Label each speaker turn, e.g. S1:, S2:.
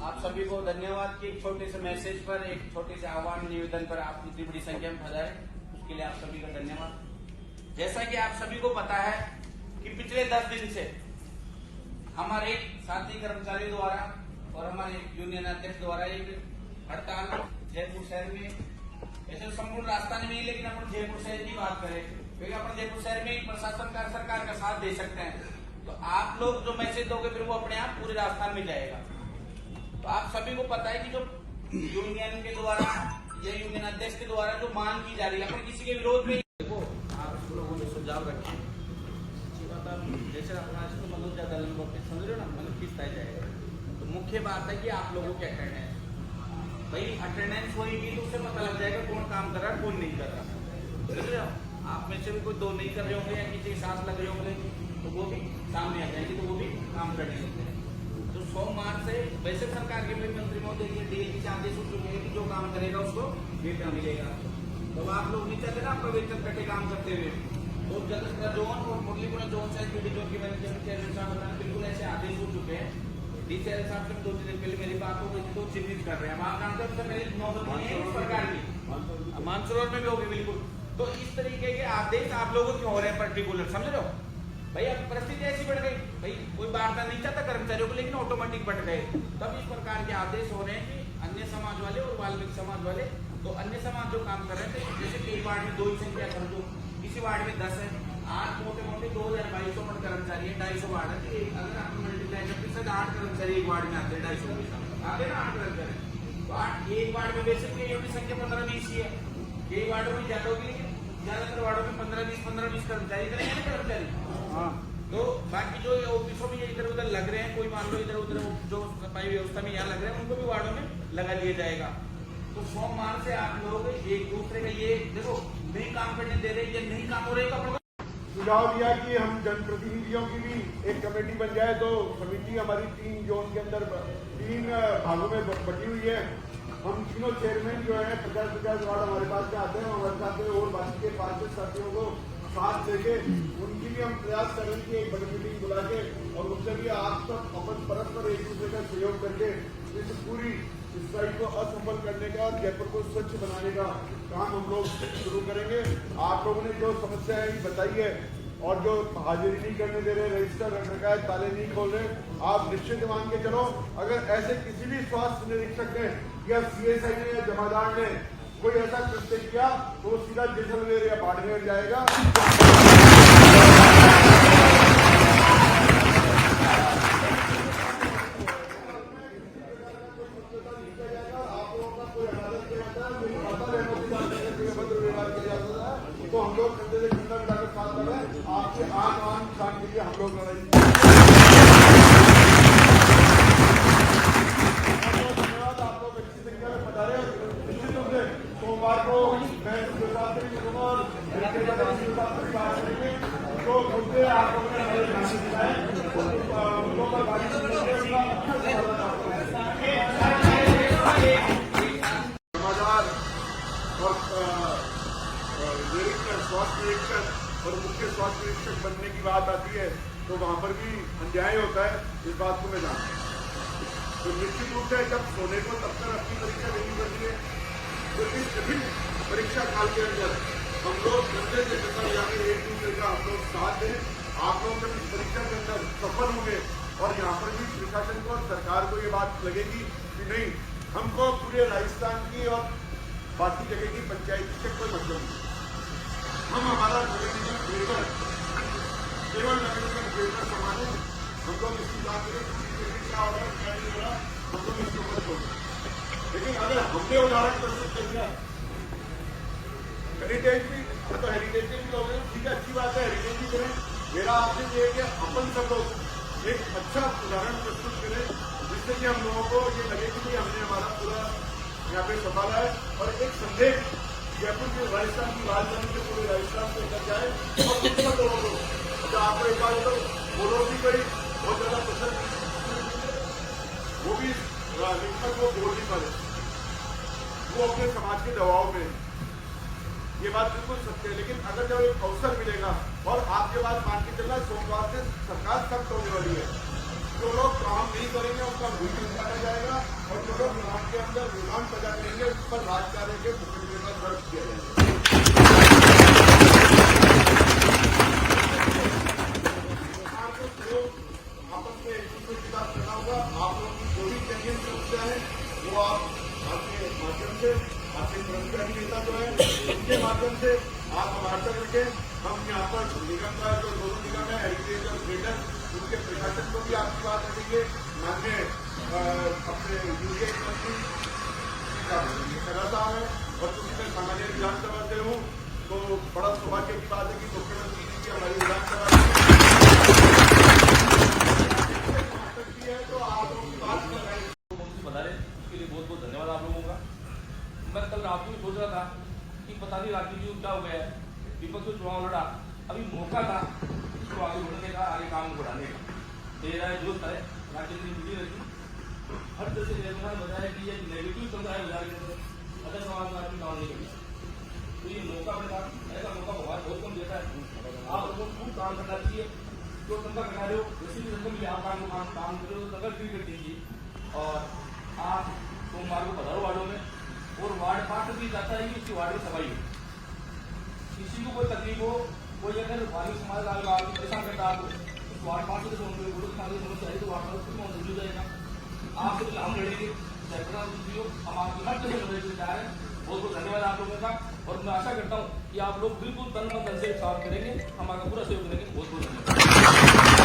S1: आप सभी को धन्यवाद कि एक छोटे से मैसेज पर, एक छोटे से आह्वान निवेदन पर आप इतनी बड़ी संख्या में पधारे, उसके लिए आप सभी का धन्यवाद। जैसा कि आप सभी को पता है कि पिछले 10 दिन से हमारे साथी कर्मचारियों द्वारा और हमारे यूनियन अध्यक्ष द्वारा एक हड़ताल जयपुर शहर में, ऐसे संपूर्ण राजधानी में ही, लेकिन अपन जयपुर शहर की बात करें क्योंकि अपन जयपुर शहर में प्रशासन का, सरकार का साथ दे सकते हैं, तो आप लोग जो मैसेज दोगे फिर वो अपने आप पूरे राजस्थान में जाएगा। तो आप सभी को पता है कि जो यूनियन के द्वारा या यूनियन अध्यक्ष के द्वारा जो मांग की जा रही है, अपन किसी के विरोध में देखो, आप लोगों ने सुझाव रखे, जैसे अपना मतलब ज्यादा समझ रहे हो ना, मतलब किस तरह जाएगा। तो मुख्य बात है कि आप लोगों की अटेंडेंस, भाई अटेंडेंस होगी तो उससे पता लग जाएगा कौन काम कर रहा है कौन नहीं कर रहा। समझ रहे हो, आप में से भी कोई 2 नहीं कर रहे होंगे या किसी के सांस लग रहे होंगे तो वो भी सामने आ जाएगी, तो वो भी काम करने लगते हैं। तो सोमवार से वैसे सरकार के मंत्री महोदय के डीएल के आदेश हो चुके हैं कि जो काम करेगा उसको वेतन मिलेगा। तो आप लोग नहीं चाहते ना आपका वेतन कटे काम करते हुए, तो जगत जोन और मुरलीपुरा जोन से जो की मैंने चेयरमैन साहब बताया, बिल्कुल ऐसे आदेश हो चुके हैं। डीसीएल साहब से 2 दिन पहले मेरी बात हो गई, तो चिन्हित कर रहे हैं वहां काम करते, मेरी नौबत नहीं है इस प्रकार की, मानसरोवर में भी होगी बिल्कुल। तो इस तरीके के आदेश आप लोगों क्यों हो रहे हैं पर्टिकुलर, समझ रहे हो भाई। अब परिस्थिति ऐसी बढ़ गई, भाई कोई बांटना नहीं चाहता कर्मचारियों को, लेकिन ऑटोमेटिक बढ़ गए। तब इस प्रकार के आदेश हो रहे हैं कि अन्य समाज वाले और वाल्मीकि समाज वाले, तो अन्य समाज जो काम कर रहे थे, जैसे कई वार्ड में 2 ही संख्या कर दो, किसी वार्ड में 10 है, 8 मोटे 2200 कर्मचारी है, 250 वार्ड है, अगर आप मल्टीप्लाई करते 8 कर्मचारी एक वार्ड में आते हैं, 250 आते ना 8 कर्मचारी, तो 8 एक वार्ड में बेसिक संख्या 15-20 ही है, कई वार्डों में ज्यादा होगी, लेकिन ज्यादातर वार्डों में 15-20 कर्मचारी करेंगे ना कर्मचारी। तो बाकी जो ऑफिसों में इधर उधर लग रहे हैं, कोई मान लो इधर उधर जो सफाई व्यवस्था में यहाँ लग रहे हैं, उनको भी वार्डों में लगा लिया जाएगा। तो सोमवार से आप लोग एक दूसरे का ये देखो नहीं काम करने दे रहे, ये नहीं काम हो रहे,
S2: सुझाव दिया कि हम जनप्रतिनिधियों की भी एक कमेटी बन जाए। तो समिति हमारी 3 जोन के अंदर 3 भागों में बटी हुई है। हम तीनों चेयरमैन जो है 50-50 वार्ड हमारे पास में आते हैं, हमारे साथ में और बाकी के 5 साथियों को साथ लेके उनकी भी हम प्रयास कर रहे हैं कि एक बड़ी मीटिंग बुला के और उनसे भी आप सब अपन परस्पर एक दूसरे का सहयोग करके इस पूरी साइट को असफल करने का और जयपुर को स्वच्छ बनाने का काम हम लोग शुरू करेंगे। आप लोगों ने जो समस्याएं बताई है और जो हाजिरी नहीं करने दे रहे, रजिस्टर रख रखा है, ताले नहीं खोल रहे, आप निश्चित मान के चलो, अगर ऐसे किसी भी स्वास्थ्य निरीक्षक ने या सीएसआई ने या जमादार ने कोई ऐसा कृत्य किया तो वो सीधा जैसलमेर या बाड़मेर जाएगा। तो हम लोग कंधे से कंधा मिलाकर साथ लड़ रहे हैं, आपके आन शान के लिए हम लोग लड़ाई। धन्यवाद, आप लोग अच्छी संख्या में पधारे। निश्चित रूप से सोमवार को मैं जो मुद्दे आप लोगों ने उनको पर स्वास्थ्य निरीक्षक और मुख्य स्वास्थ्य निरीक्षक बनने की बात आती है तो वहां पर भी अन्याय होता है, इस बात को मैं जानता हूँ। तो निश्चित रूप से जब सोने को तब तक अपनी परीक्षा देनी पड़ती है, तो इस कठिन परीक्षा काल के अंदर हम लोग कंधे से कंधा मिलाकर एक दूसरे का हम लोग साथ दें। आप लोग जब इस परीक्षा के अंदर सफल होंगे और यहाँ पर भी प्रशासन को और सरकार को ये बात लगेगी कि नहीं, हमको पूरे राजस्थान की और बाकी जगह की पंचायती से कोई मतलब नहीं, हम हमारा नगर बेहतर केवल नगर बेहतर समान है। हम लोग इसकी बात करें क्या हो रहा है क्या नहीं हो रहा, हम लोग इसके ऊपर छोड़, लेकिन अगर हमने उदाहरण प्रस्तुत कर दिया हेरिटेज भी, तो हेरिटेज के भी लोग ठीक है, अच्छी बात है, हेरिटेज भी करें। मेरा आपसे ये है कि अपन सब लोग एक अच्छा उदाहरण प्रस्तुत करें जिससे कि हम लोगों को ये लगे कि हमने हमारा पूरा यहाँ पे संभाला है और एक संदेश जयपुर के राजस्थान की राजधानी से पूरे राजस्थान से लेकर जाए और कुछ लोगों को तो आपको एक बार तो बोलो भी करी बहुत ज्यादा पसंद, वो भी निरीक्षक को बोल नहीं पाए, वो अपने समाज के दबाव में, ये बात बिल्कुल सत्य है। लेकिन अगर जब एक अवसर मिलेगा और आपके बात मान के चलना, सोमवार से सरकार सख्त होने वाली है, जो लोग काम नहीं करेंगे उनका भूख काटा जाएगा। और जो लोग विभाग के अंदर विमान पैदा करेंगे उस पर राज कार्य के मुकदमे का दर्ज किया जाएगा। आपस में एक दूसरे के साथ करना होगा। आप लोगों की जो भी चयन समस्या है वो आप आपके माध्यम से, आपके कर्मचारी नेता जो है उनके माध्यम से आप हमारे तक रखें। हम यहाँ पर निगम का जो दोनों निगम है हेरिटेज और ग्रेटर, उनके प्रशासन को भी आपकी बात रखेंगे। माननीय अपने यूके मंत्री खरा साहब है और चूंकि मैं सामान्य विधानसभा से हूँ तो बड़ा सौभाग्य की बात है कि मुख्यमंत्री जी की हमारी विधानसभा है तो आप लोगों की बात कर रहे हैं।
S3: बता रहे उसके लिए बहुत बहुत धन्यवाद आप लोगों का। मैं कल रात को सोच रहा था कि पता नहीं राजनीति में क्या हो गया है, विपक्ष को चुनाव लड़ा, अभी मौका था इसको आगे बढ़ने का, आगे काम बढ़ाने का। तेरा है दोस्त है राजनीति जुड़ी रहती हर तरह से निर्माण बताया कि ये नेगेटिव चल रहा है बाजार के अंदर, अदर समाज में आदमी काम नहीं करेगा। तो ये मौका अपने पास ऐसा मौका बहुत कम देता है। आप लोगों को खूब काम करना चाहिए। जो धंधा करा रहे हो वैसे भी धंधे में आप काम कर रहे हो तो फ्री कर दीजिए। और आप सोमवार को पधारो वार्डों में, और वार्ड पार्ट भी चाहता है कि उसकी वार्ड में सफाई हो। किसी को कोई तकलीफ हो, कोई अगर वायु समाज आपको परेशान करता है आपको, तो वार्ड पार्ट से समस्या है तो वार्ड पार्ट से मौजूद हो जाएगा। आपसे तो हम लड़ेंगे, हम आपकी हर तरह से तैयार हैं। बहुत बहुत धन्यवाद आप लोगों का, और मैं आशा करता हूँ कि आप लोग बिल्कुल तन मन धन से साथ करेंगे, हमारा पूरा सहयोग करेंगे। बहुत बहुत धन्यवाद।